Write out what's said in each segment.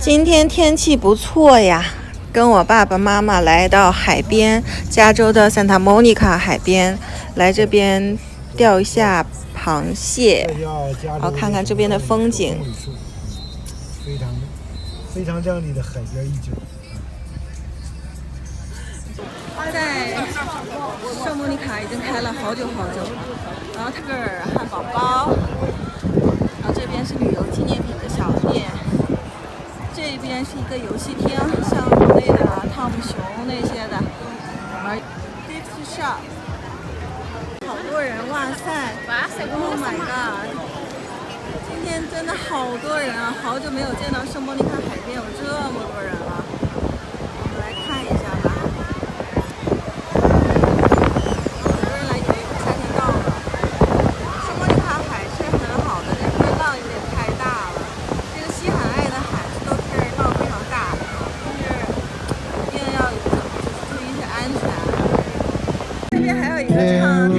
今天天气不错呀，跟我爸爸妈妈来到海边，加州的 Santa Monica 海边，来这边钓一下螃蟹，然后看看这边的风景。非常亮丽的海边一角。在圣莫妮卡已经开了好久好久，然后特尔汉堡包，然后这边是旅游纪念品的小店，这边是一个游戏厅，像国内的汤姆熊那些的，玩 gift shop， 好多人，哇塞 ，Oh my god， 今天真的好多人啊，好久没有见到圣莫妮卡海边有这么多人了，我们来看一下吧。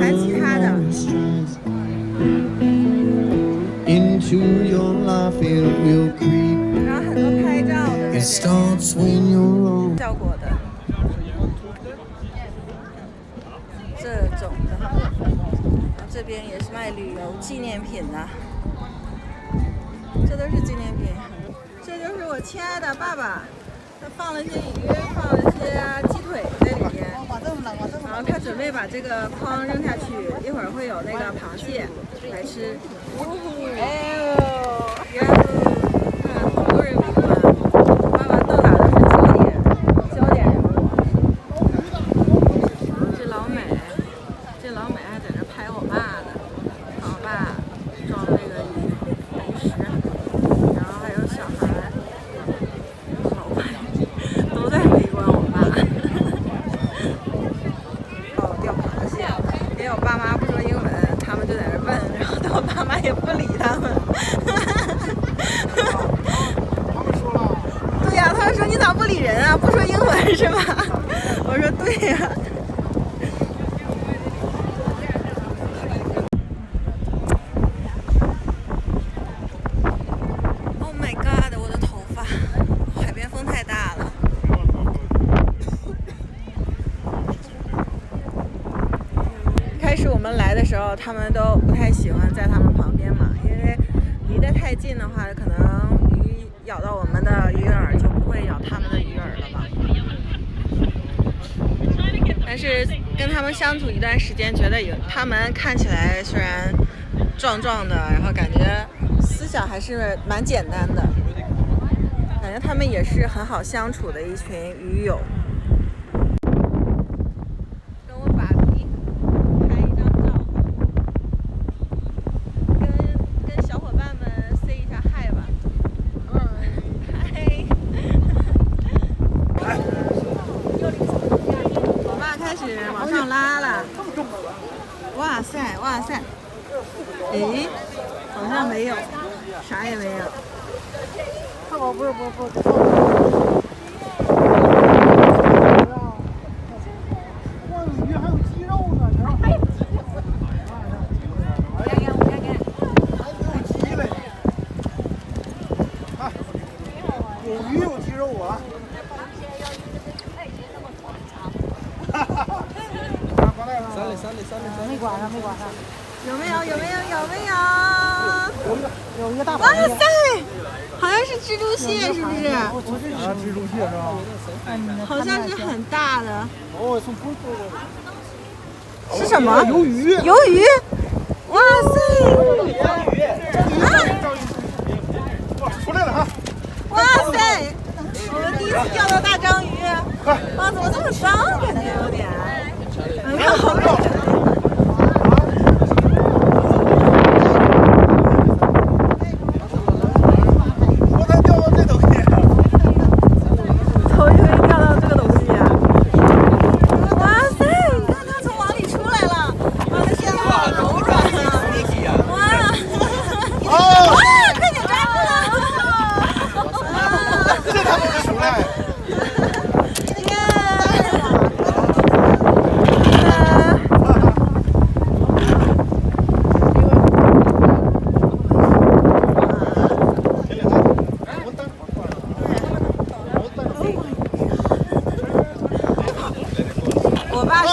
弹吉他的，然后很多拍照的效果的，这种的，这边也是卖旅游纪念品的，这都是纪念品。这就是我亲爱的爸爸，他放了些鱼，放了些鸡腿在里面。然后他准备把这个筐扔下去，一会儿会有那个螃蟹来吃。看好多人围观，爸爸到哪都是焦点人物。这老美还在这拍我爸呢，我爸装那个零食，然后还有小孩，老外都在围观我爸。因为我爸妈不说英文，他们就在这问，然后我爸妈也不理他们。对呀，他们说你咋不理人啊？不说英文是吧？我说对呀。Oh my god！ 我的头发，海边风太大了。开始我们来的时候，他们都不太喜欢在他们旁边嘛，因为离得太近的话，可能鱼咬到我们的鱼饵，就不会咬他们的鱼饵了嘛。但是跟他们相处一段时间，觉得他们看起来虽然壮壮的，然后感觉思想还是蛮简单的，感觉他们也是很好相处的一群鱼友。往上拉了，哇塞哇塞，诶，好像没有，啥也没有。不，哇，鱼还有鸡肉呢，你看。还有鸡嘞，看，有鱼有鸡肉啊。没管上。有没有？有一个大螃蟹。哇塞，好像是蜘蛛蟹，是不是？蜘蛛蟹是吧？好像是很大的。哦，是什么？鱿鱼。哇塞！哇，出来了哈！哇塞！我们第一次钓到大章鱼。哇，怎么这么脏？感觉有点。你看，好美。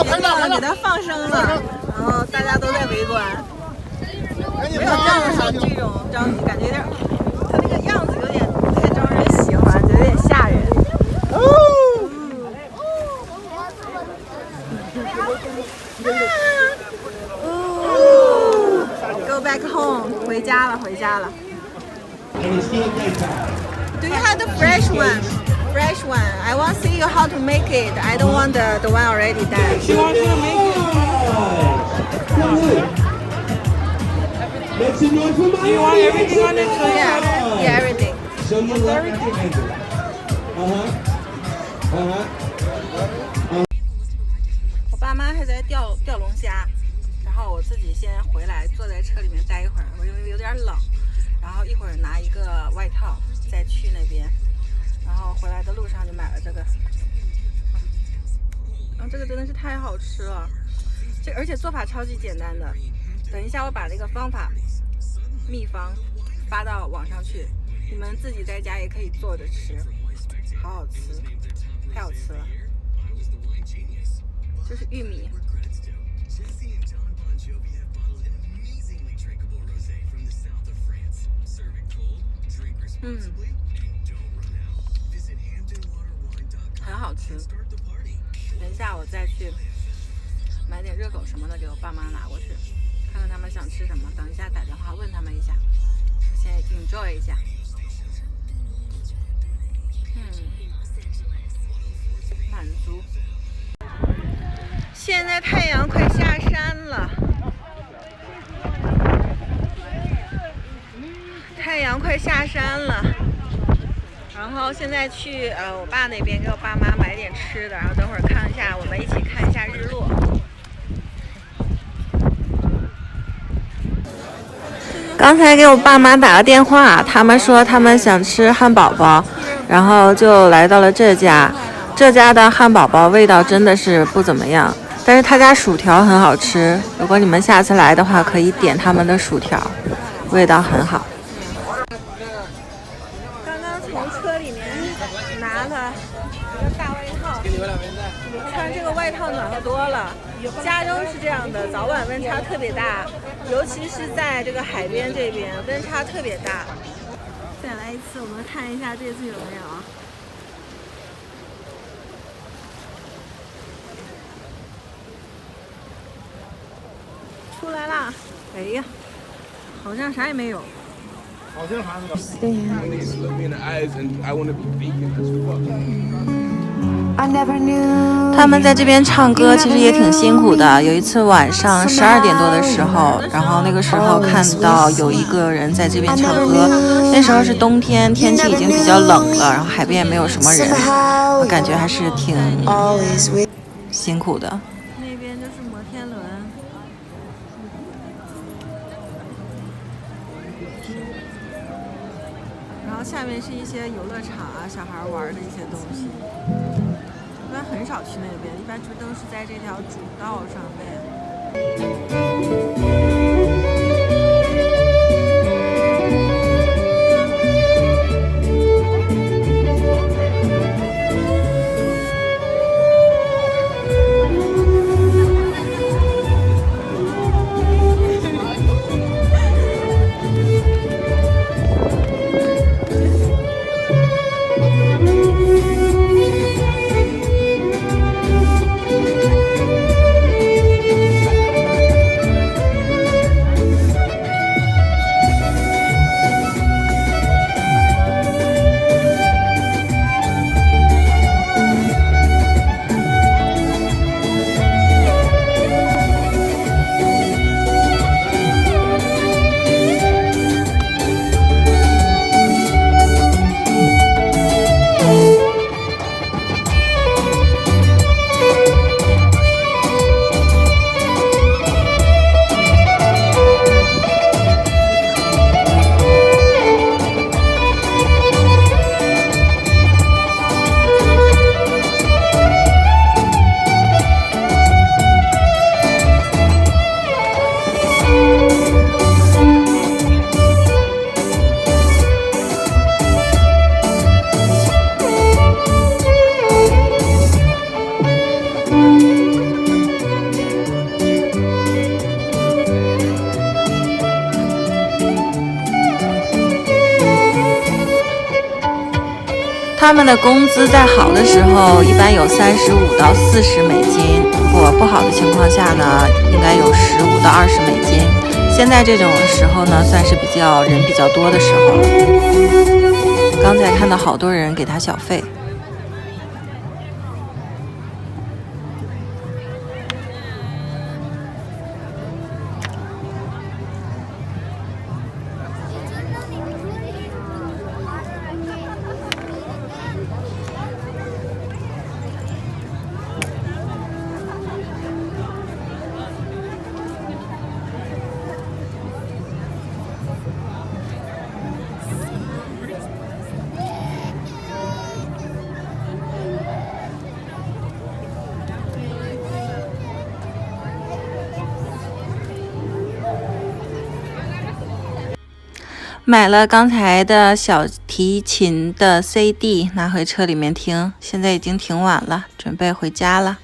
别忘了给它放生了，然后大家都在围观。没有这种着急，感觉有点，它那个样子有点不太招人喜欢，觉得有点吓人。Go back home， 回家了，回家了。Do you have the fresh one? Fresh one. I want to see you how to make it. I don't want the one already done. She wants you to make it. Do you want everything on it? Yeah, everything. So you love everything. Uh-huh. 我爸妈还在钓龙虾，然后我自己先回来坐在车里面待一会儿，我因为有点冷，然后一会儿拿一个外套再去那边，然后回来的路上就买了这个，然后这个真的是太好吃了，而且做法超级简单的，等一下我把那个方法秘方发到网上去，你们自己在家也可以做着吃，好好吃，太好吃了。就是玉米，很好吃。等一下我再去买点热狗什么的给我爸妈拿过去，看看他们想吃什么。等一下打电话问他们一下，先 enjoy 一下。满足。现在太阳快下山了，太阳快下山了。然后现在去我爸那边给我爸妈买点吃的，然后等会儿看一下，我们一起看一下日落。刚才给我爸妈打个电话，他们说他们想吃汉堡包，然后就来到了这家。这家的汉堡包味道真的是不怎么样，但是他家薯条很好吃。如果你们下次来的话，可以点他们的薯条，味道很好。刚刚从车里面拿了一个大外套，穿这个外套暖和多了。加州是这样的，早晚温差特别大，尤其是在这个海边这边，温差特别大。再来一次，我们看一下这次有没有啊？出来啦！哎呀，好像啥也没有。好像啥都他们在这边唱歌其实也挺辛苦的。有一次晚上12点多的时候，然后那个时候看到有一个人在这边唱歌，那时候是冬天，天气已经比较冷了，然后海边也没有什么人，我感觉还是挺辛苦的。那边就是摩天轮。然后下面是一些游乐场啊，小孩玩的一些东西。一般很少去那边，一般都是在这条主道上面。他们的工资在好的时候一般有35到40美金，不好的情况下呢，应该有15到20美金。现在这种时候呢，算是人比较多的时候了。刚才看到好多人给他小费。买了刚才的小提琴的 CD， 拿回车里面听。现在已经挺晚了，准备回家了。